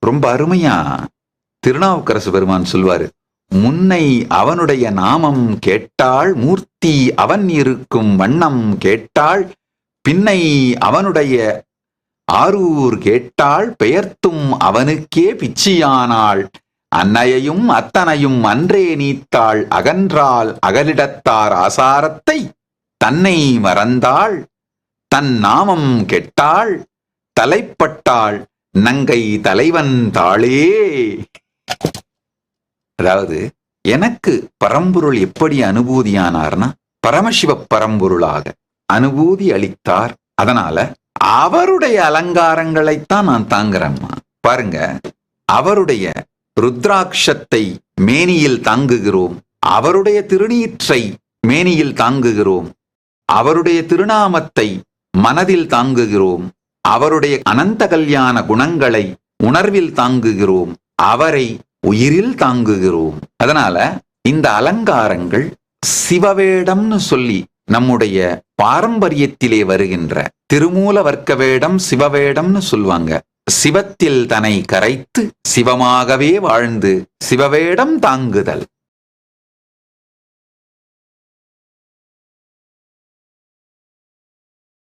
ரொம்ப அருமையா திருநாவுக்கரசு பெருமான் சொல்வாரு, முன்னை அவனுடைய நாமம் கேட்டாள் மூர்த்தி அவன் இருக்கும் வண்ணம் கேட்டாள், பின்னை அவனுடைய ஆரூர் கேட்டாள் பெயர்த்தும் அவனுக்கே பிச்சியானாள், அன்னையையும் அத்தனையும் அன்றே நீத்தாள் அகன்றாள் அகலிடத்தார் ஆசாரத்தை, தன்னை மறந்தாள் தன் நாமம் கெட்டாள் தலைப்பட்டாள் நங்கை தலைவன் தாளே. அதாவது எனக்கு பரம்பொருள் எப்படி அனுபூதியானார்னா பரமசிவ பரம்பொருளாக அனுபூதி அளித்தார். அதனால அவருடைய அலங்காரங்களைத்தான் நான் தாங்குறேம்மா. பாருங்க, அவருடைய ருத்ராட்சத்தை மேனியில் தாங்குகிறோம், அவருடைய திருநீற்றை மேனியில் தாங்குகிறோம், அவருடைய திருநாமத்தை மனதில் தாங்குகிறோம், அவருடைய அனந்த கல்யாண குணங்களை உணர்வில் தாங்குகிறோம், அவரை உயிரில் தாங்குகிறோம். அதனால இந்த அலங்காரங்கள் சிவவேடம்னு சொல்லி நம்முடைய பாரம்பரியத்திலே வருகின்ற திருமூல வர்க்க வேடம் சிவவேடம்னு சொல்லுவாங்க. சிவத்தில் தன்னை கரைத்து சிவமாகவே வாழ்ந்து சிவவேடம் தாங்குதல்.